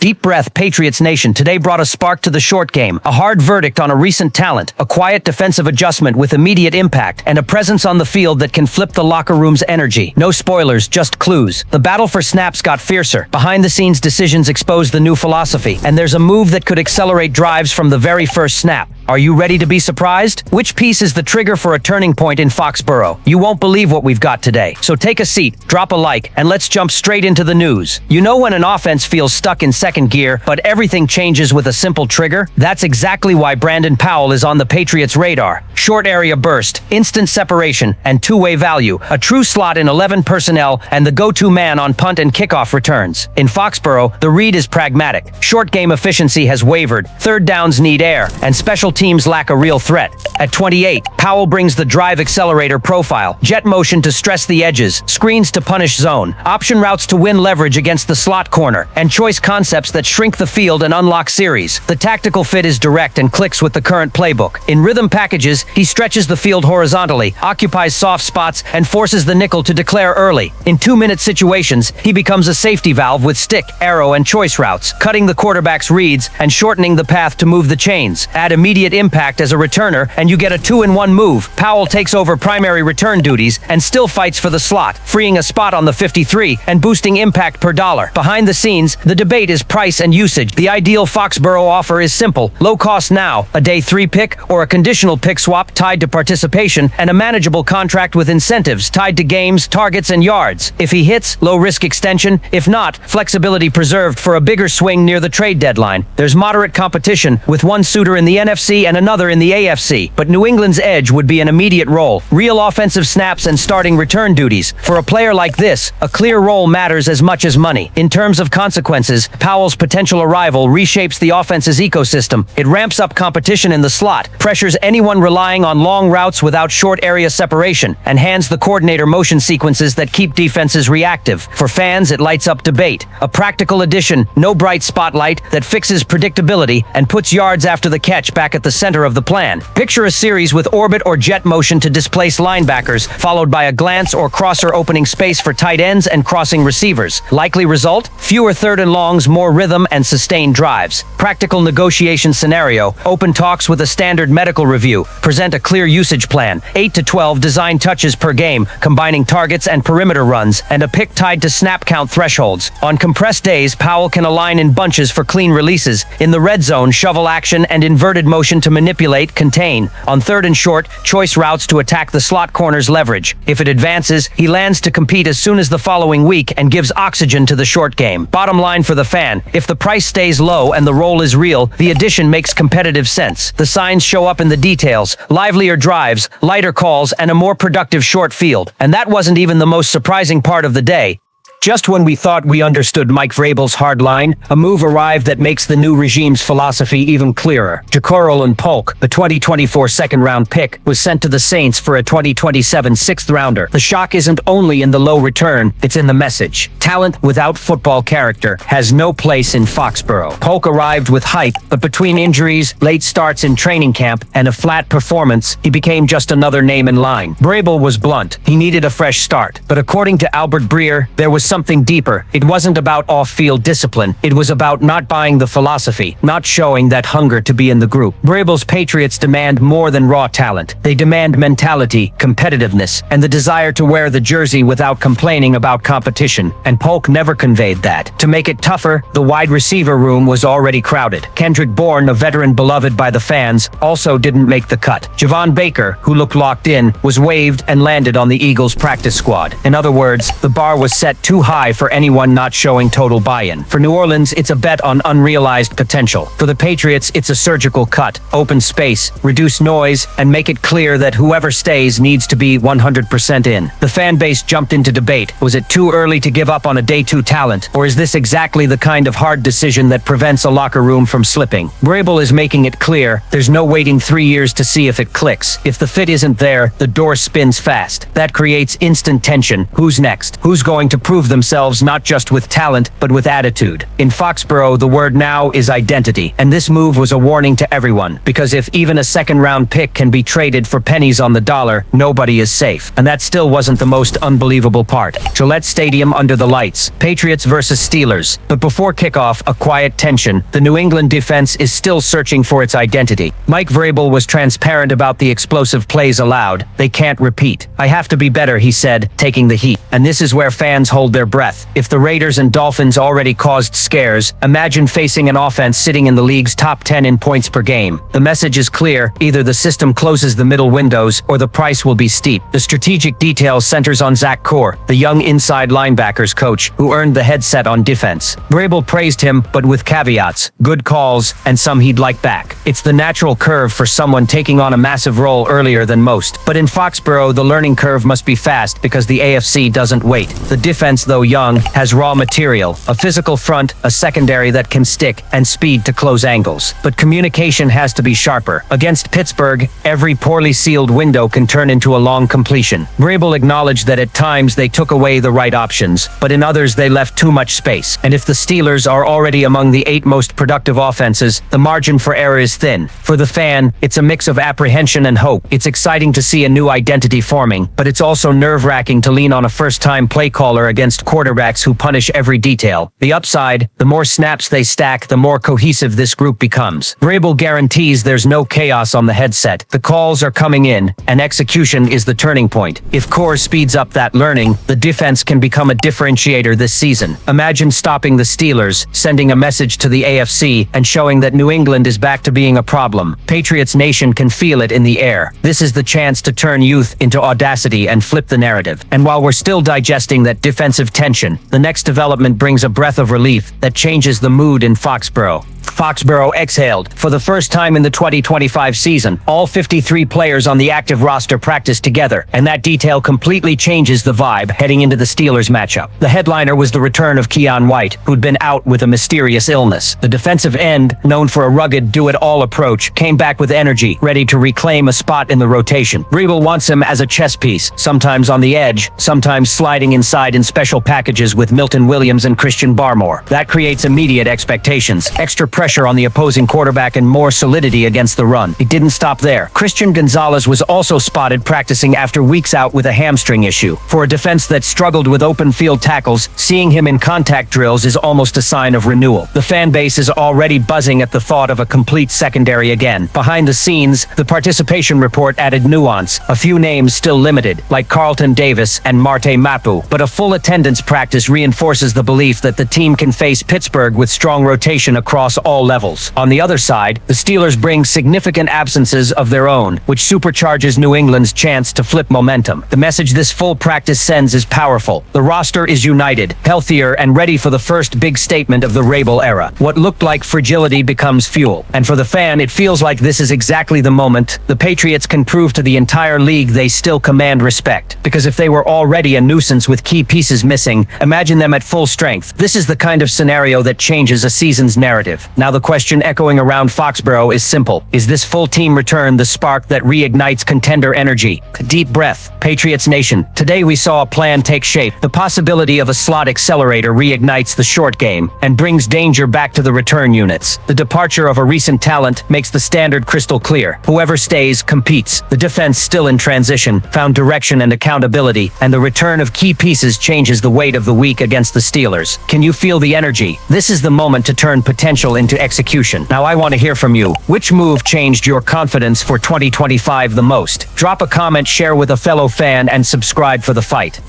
Deep breath, Patriots Nation today brought a spark to the short game, a hard verdict on a recent talent, a quiet defensive adjustment with immediate impact, and a presence on the field that can flip the locker room's energy. No spoilers, just clues. The battle for snaps got fiercer. Behind-the-scenes decisions exposed the new philosophy, and there's a move that could accelerate drives from the very first snap. Are you ready to be surprised? Which piece is the trigger for a turning point in Foxborough? You won't believe what we've got today. So take a seat, drop a like, and let's jump straight into the news. You know when an offense feels stuck in second gear, but everything changes with a simple trigger? That's exactly why Brandon Powell is on the Patriots' radar. Short area burst, instant separation, and two-way value. A true slot in 11 personnel and the go-to man on punt and kickoff returns. In Foxborough, the read is pragmatic. Short game efficiency has wavered. Third downs need air, and special teams lack a real threat. At 28, Powell brings the drive accelerator profile. Jet motion to stress the edges, screens to punish zone, option routes to win leverage against the slot corner, and choice concepts that shrink the field and unlock series. The tactical fit is direct and clicks with the current playbook. In rhythm packages, he stretches the field horizontally, occupies soft spots, and forces the nickel to declare early. In 2-minute situations, he becomes a safety valve with stick, arrow, and choice routes, cutting the quarterback's reads and shortening the path to move the chains. Add immediate impact as a returner, and you get a 2-in-1 move. Powell takes over primary return duties and still fights for the slot, freeing a spot on the 53 and boosting impact per dollar. Behind the scenes, the debate is price and usage. The ideal Foxborough offer is simple: low cost now, a day 3 pick or a conditional pick swap tied to participation, and a manageable contract with incentives tied to games, targets, and yards. If he hits, low risk extension. If not, flexibility preserved for a bigger swing near the trade deadline. There's moderate competition, with one suitor in the NFC and another in the AFC, but New England's edge would be an immediate role. Real offensive snaps and starting return duties. For a player like this, a clear role matters as much as money. In terms of consequences, Powell's potential arrival reshapes the offense's ecosystem. It ramps up competition in the slot, pressures anyone relying on long routes without short area separation, and hands the coordinator motion sequences that keep defenses reactive. For fans, it lights up debate. A practical addition, no bright spotlight, that fixes predictability and puts yards after the catch back at the center of the plan. Picture a series with orbit or jet motion to displace linebackers, followed by a glance or crosser opening space for tight ends and crossing receivers. Likely result? Fewer third and longs, more rhythm, and sustained drives. Practical negotiation scenario: open talks with a standard medical review. Present a clear usage plan. 8 to 12 design touches per game, combining targets and perimeter runs, and a pick tied to snap count thresholds. On compressed days, Powell can align in bunches for clean releases. In the red zone, shovel action and inverted motion to manipulate, contain. On third and short, choice routes to attack the slot corner's leverage. If it advances, he lands to compete as soon as the following week and gives oxygen to the short game. Bottom line for the fan: if the price stays low and the role is real, the addition makes competitive sense. The signs show up in the details: livelier drives, lighter calls, and a more productive short field. And that wasn't even the most surprising part of the day. Just when we thought we understood Mike Vrabel's hard line, a move arrived that makes the new regime's philosophy even clearer. Jacoral Polk, the 2024 second-round pick, was sent to the Saints for a 2027 sixth-rounder. The shock isn't only in the low return, it's in the message. Talent without football character has no place in Foxborough. Polk arrived with hype, but between injuries, late starts in training camp, and a flat performance, he became just another name in line. Vrabel was blunt. He needed a fresh start. But according to Albert Breer, there was something deeper. It wasn't about off-field discipline. It was about not buying the philosophy, not showing that hunger to be in the group. Vrabel's Patriots demand more than raw talent. They demand mentality, competitiveness, and the desire to wear the jersey without complaining about competition. And Polk never conveyed that. To make it tougher, the wide receiver room was already crowded. Kendrick Bourne, a veteran beloved by the fans, also didn't make the cut. Javon Baker, who looked locked in, was waived and landed on the Eagles' practice squad. In other words, the bar was set too high for anyone not showing total buy-in. For New Orleans, it's a bet on unrealized potential. For the Patriots, it's a surgical cut: open space, reduce noise, and make it clear that whoever stays needs to be 100% in. The fan base jumped into debate. Was it too early to give up on a day 2 talent? Or is this exactly the kind of hard decision that prevents a locker room from slipping? Vrabel is making it clear there's no waiting 3 years to see if it clicks. If the fit isn't there, the door spins fast. That creates instant tension. Who's next? Who's going to prove prove themselves not just with talent, but with attitude. In Foxborough, the word now is identity, and this move was a warning to everyone, because if even a second-round pick can be traded for pennies on the dollar, nobody is safe. And that still wasn't the most unbelievable part. Gillette Stadium under the lights, Patriots versus Steelers. But before kickoff, a quiet tension. The New England defense is still searching for its identity. Mike Vrabel was transparent about the explosive plays allowed. They can't repeat. I have to be better, he said, taking the heat. And this is where fans hold their breath. If the Raiders and Dolphins already caused scares, imagine facing an offense sitting in the league's top 10 in points per game. The message is clear. Either the system closes the middle windows, or the price will be steep. The strategic detail centers on Zach Core, the young inside linebackers coach, who earned the headset on defense. Vrabel praised him, but with caveats. Good calls, and some he'd like back. It's the natural curve for someone taking on a massive role earlier than most. But in Foxborough, the learning curve must be fast because the AFC doesn't wait. The defense, though young, has raw material, a physical front, a secondary that can stick, and speed to close angles. But communication has to be sharper. Against Pittsburgh, every poorly sealed window can turn into a long completion. Vrabel acknowledged that at times they took away the right options, but in others they left too much space. And if the Steelers are already among the 8 most productive offenses, the margin for error is thin. For the fan, it's a mix of apprehension and hope. It's exciting to see a new identity forming, but it's also nerve-wracking to lean on a first-time play caller against quarterbacks who punish every detail. The upside, the more snaps they stack, the more cohesive this group becomes. Vrabel guarantees there's no chaos on the headset. The calls are coming in, and execution is the turning point. If Core speeds up that learning, the defense can become a differentiator this season. Imagine stopping the Steelers, sending a message to the AFC, and showing that New England is back to being a problem. Patriots Nation can feel it in the air. This is the chance to turn youth into audacity and flip the narrative. And while we're still digesting that defensive tension, the next development brings a breath of relief that changes the mood in Foxborough. Foxborough exhaled. For the first time in the 2025 season, all 53 players on the active roster practiced together, and that detail completely changes the vibe heading into the Steelers matchup. The headliner was the return of Keon White, who'd been out with a mysterious illness. The defensive end, known for a rugged do-it-all approach, came back with energy, ready to reclaim a spot in the rotation. Vrabel wants him as a chess piece, sometimes on the edge, sometimes sliding inside in special packages with Milton Williams and Christian Barmore. That creates immediate expectations, extra pressure on the opposing quarterback, and more solidity against the run. It didn't stop there. Christian Gonzalez was also spotted practicing after weeks out with a hamstring issue. For a defense that struggled with open field tackles, seeing him in contact drills is almost a sign of renewal. The fan base is already buzzing at the thought of a complete secondary again. Behind the scenes, the participation report added nuance. A few names still limited, like Carlton Davis and Marte Mapu, but a full attendance practice reinforces the belief that the team can face Pittsburgh with strong rotation across all levels. On the other side, the Steelers bring significant absences of their own, which supercharges New England's chance to flip momentum. The message this full practice sends is powerful. The roster is united, healthier, and ready for the first big statement of the Vrabel era. What looked like fragility becomes fuel. And for the fan, it feels like this is exactly the moment the Patriots can prove to the entire league they still command respect. Because if they were already a nuisance with key pieces missing, imagine them at full strength. This is the kind of scenario that changes a season's narrative. Now the question echoing around Foxborough is simple. Is this full team return the spark that reignites contender energy? A deep breath. Patriots Nation, today we saw a plan take shape. The possibility of a slot accelerator reignites the short game and brings danger back to the return units. The departure of a recent talent makes the standard crystal clear. Whoever stays, competes. The defense, still in transition, found direction and accountability, and the return of key pieces changes the weight of the week against the Steelers. Can you feel the energy? This is the moment to turn potential into execution. Now I want to hear from you. Which move changed your confidence for 2025 the most? Drop a comment, share with a fellow fan, and subscribe for the fight.